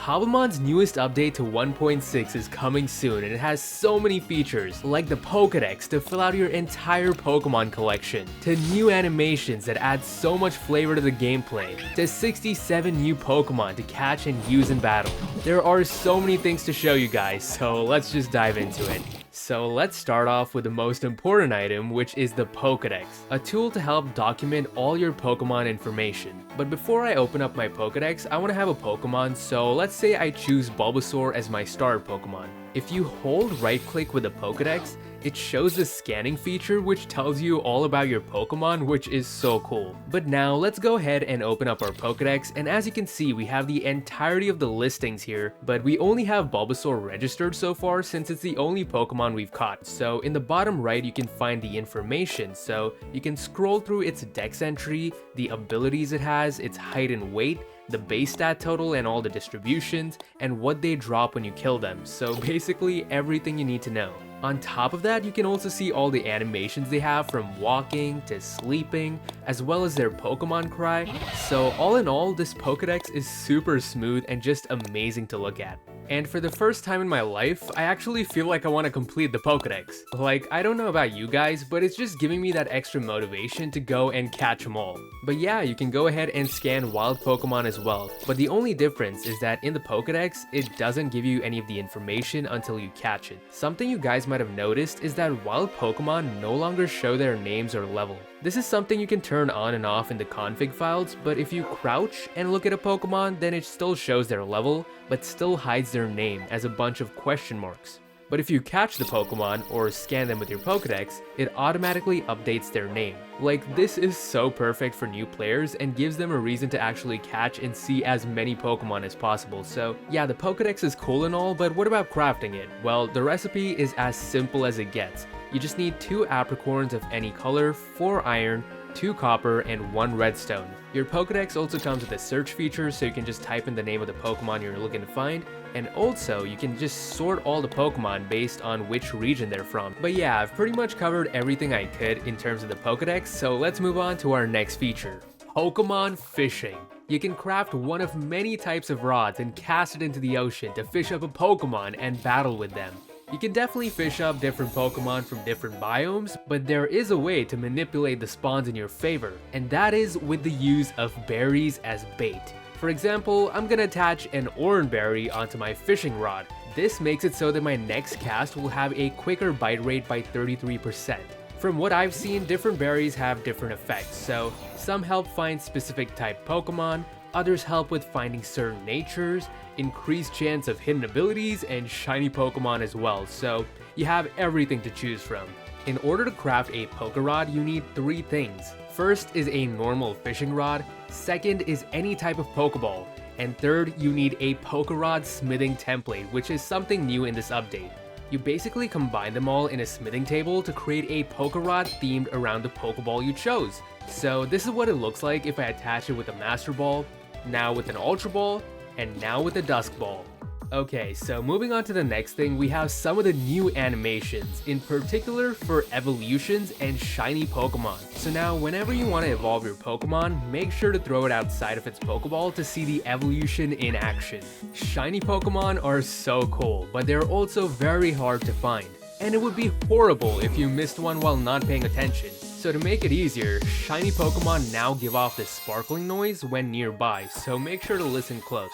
Cobblemon's newest update to 1.6 is coming soon, and it has so many features, like the Pokedex to fill out your entire Pokemon collection, to new animations that add so much flavor to the gameplay, to 67 new Pokemon to catch and use in battle. There are so many things to show you guys, so let's just dive into it. So let's start off with the most important item, which is the Pokedex, a tool to help document all your Pokemon information. But before I open up my Pokedex, I want to have a Pokemon, so let's say I choose Bulbasaur as my starter Pokemon. If you hold right click with the Pokedex, it shows the scanning feature which tells you all about your Pokemon, which is so cool. But now let's go ahead and open up our Pokedex, and as you can see we have the entirety of the listings here, but we only have Bulbasaur registered so far since it's the only Pokemon we've caught. So in the bottom right you can find the information, so you can scroll through its dex entry, the abilities it has, its height and weight, the base stat total and all the distributions, and what they drop when you kill them, so basically everything you need to know. On top of that, you can also see all the animations they have, from walking to sleeping, as well as their Pokemon cry. So all in all, this Pokedex is super smooth and just amazing to look at. And for the first time in my life, I actually feel like I want to complete the Pokedex. Like, I don't know about you guys, but it's just giving me that extra motivation to go and catch them all. But yeah, you can go ahead and scan wild Pokemon as well. But the only difference is that in the Pokedex, it doesn't give you any of the information until you catch it. Something you guys might have noticed is that wild Pokemon no longer show their names or level. This is something you can turn on and off in the config files, but if you crouch and look at a Pokemon, then it still shows their level, but still hides their name as a bunch of question marks. But if you catch the Pokemon or scan them with your Pokedex, it automatically updates their name. Like, this is so perfect for new players and gives them a reason to actually catch and see as many Pokemon as possible. So yeah, the Pokedex is cool and all, but what about crafting it? Well, the recipe is as simple as it gets. You just need 2 apricorns of any color, 4 iron, 2 copper, and 1 redstone. Your Pokedex also comes with a search feature, so you can just type in the name of the Pokemon you're looking to find, and also you can just sort all the Pokemon based on which region they're from. But yeah, I've pretty much covered everything I could in terms of the Pokedex, so let's move on to our next feature, Pokemon fishing. You can craft one of many types of rods and cast it into the ocean to fish up a Pokemon and battle with them. You can definitely fish up different Pokemon from different biomes, but there is a way to manipulate the spawns in your favor, and that is with the use of berries as bait. For example, I'm gonna attach an orange berry onto my fishing rod. This makes it so that my next cast will have a quicker bite rate by 33%. From what I've seen, different berries have different effects, so some help find specific type Pokemon, others help with finding certain natures, increased chance of hidden abilities, and shiny Pokemon as well, so you have everything to choose from. In order to craft a Pokerod, you need 3 things. First is a normal fishing rod, second is any type of Pokeball, and third, you need a Pokerod smithing template, which is something new in this update. You basically combine them all in a smithing table to create a Pokerod themed around the Pokeball you chose. So this is what it looks like if I attach it with a Master Ball, now with an Ultra Ball, and now with a Dusk Ball. Okay, so moving on to the next thing, we have some of the new animations, in particular for evolutions and shiny Pokemon. So now, whenever you want to evolve your Pokemon, make sure to throw it outside of its Pokeball to see the evolution in action. Shiny Pokemon are so cool, but they're also very hard to find. And it would be horrible if you missed one while not paying attention. So to make it easier, shiny Pokemon now give off this sparkling noise when nearby, so make sure to listen close.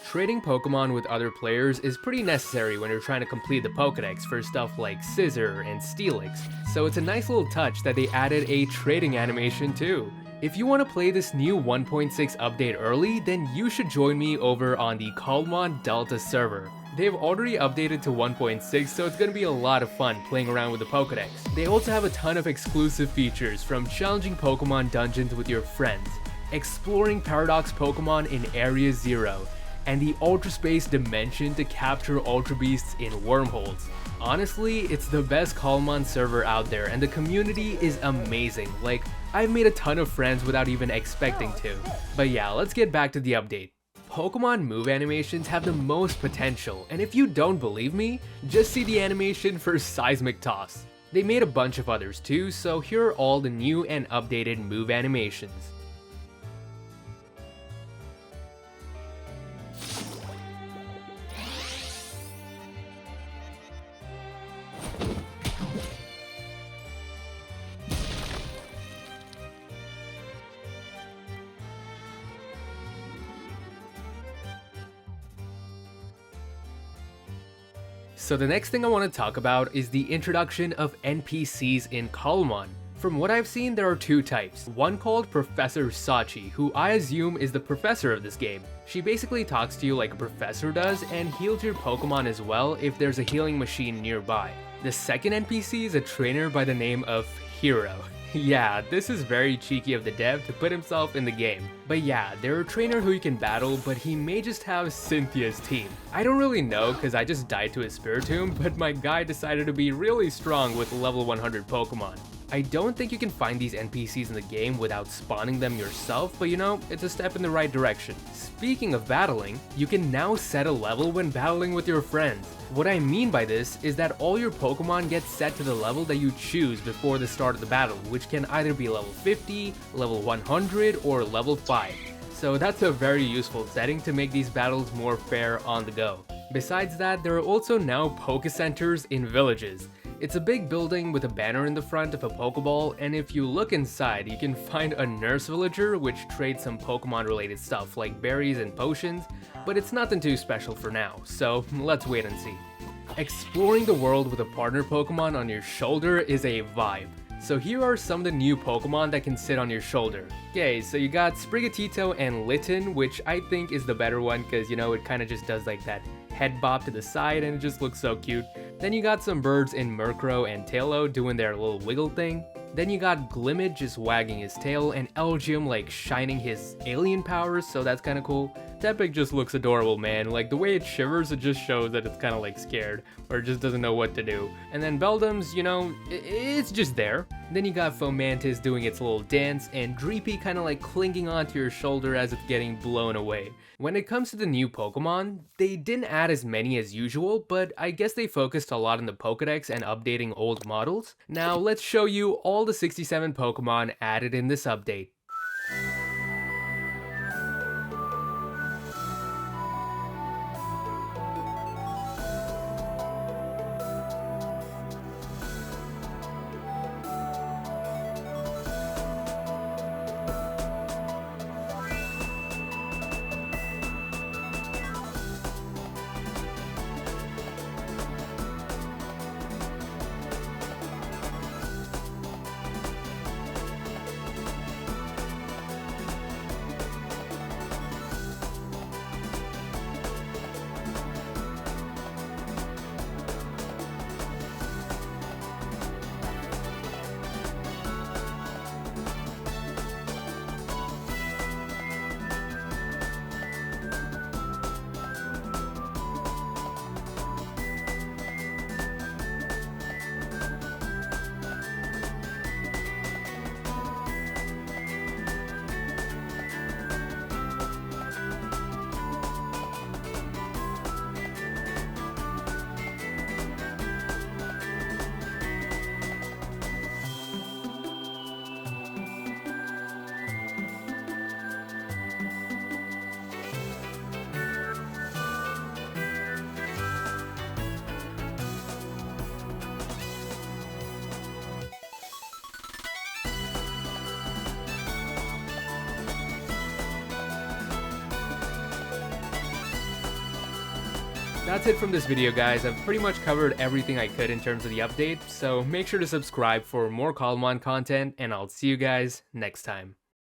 Trading Pokemon with other players is pretty necessary when you're trying to complete the Pokedex for stuff like Scizor and Steelix, so it's a nice little touch that they added a trading animation too. If you want to play this new 1.6 update early, then you should join me over on the Cobblemon Delta server. They've already updated to 1.6, so it's going to be a lot of fun playing around with the Pokedex. They also have a ton of exclusive features, from challenging Pokemon dungeons with your friends, exploring Paradox Pokemon in Area 0, and the Ultra Space Dimension to capture Ultra Beasts in wormholes. Honestly, it's the best Cobblemon server out there, and the community is amazing. Like, I've made a ton of friends without even expecting to. But yeah, let's get back to the update. Pokemon move animations have the most potential, and if you don't believe me, just see the animation for Seismic Toss. They made a bunch of others too, so here are all the new and updated move animations. So the next thing I want to talk about is the introduction of NPCs in Cobblemon. From what I've seen, there are two types. One called Professor Sachi, who I assume is the professor of this game. She basically talks to you like a professor does and heals your Pokemon as well if there's a healing machine nearby. The second NPC is a trainer by the name of Hero. Yeah, this is very cheeky of the dev to put himself in the game. But yeah, they're a trainer who you can battle, but he may just have Cynthia's team. I don't really know because I just died to a Spiritomb, but my guy decided to be really strong with level 100 Pokemon. I don't think you can find these NPCs in the game without spawning them yourself, but you know, it's a step in the right direction. Speaking of battling, you can now set a level when battling with your friends. What I mean by this is that all your Pokemon get set to the level that you choose before the start of the battle, which can either be level 50, level 100, or level 5. So that's a very useful setting to make these battles more fair on the go. Besides that, there are also now Pokecenters in villages. It's a big building with a banner in the front of a Pokeball, and if you look inside, you can find a nurse villager which trades some Pokemon related stuff like berries and potions, but it's nothing too special for now, so let's wait and see. Exploring the world with a partner Pokemon on your shoulder is a vibe. So here are some of the new Pokemon that can sit on your shoulder. Okay, so you got Sprigatito and Litten, which I think is the better one because, you know, it kind of just does like that head bob to the side and it just looks so cute. Then you got some birds in Murkrow and Tailo doing their little wiggle thing. Then you got Glimmet just wagging his tail and Elgium like shining his alien powers, so that's kind of cool. Tepig just looks adorable, man. Like the way it shivers, it just shows that it's kind of like scared or it just doesn't know what to do. And then Beldum's, you know, it's just there. Then you got Fomantis doing its little dance and Dreepy kind of like clinging onto your shoulder as it's getting blown away. When it comes to the new Pokemon, they didn't add as many as usual, but I guess they focused a lot on the Pokedex and updating old models. Now let's show you all the 67 Pokemon added in this update. That's it from this video, guys. I've pretty much covered everything I could in terms of the update, so make sure to subscribe for more Cobblemon content, and I'll see you guys next time.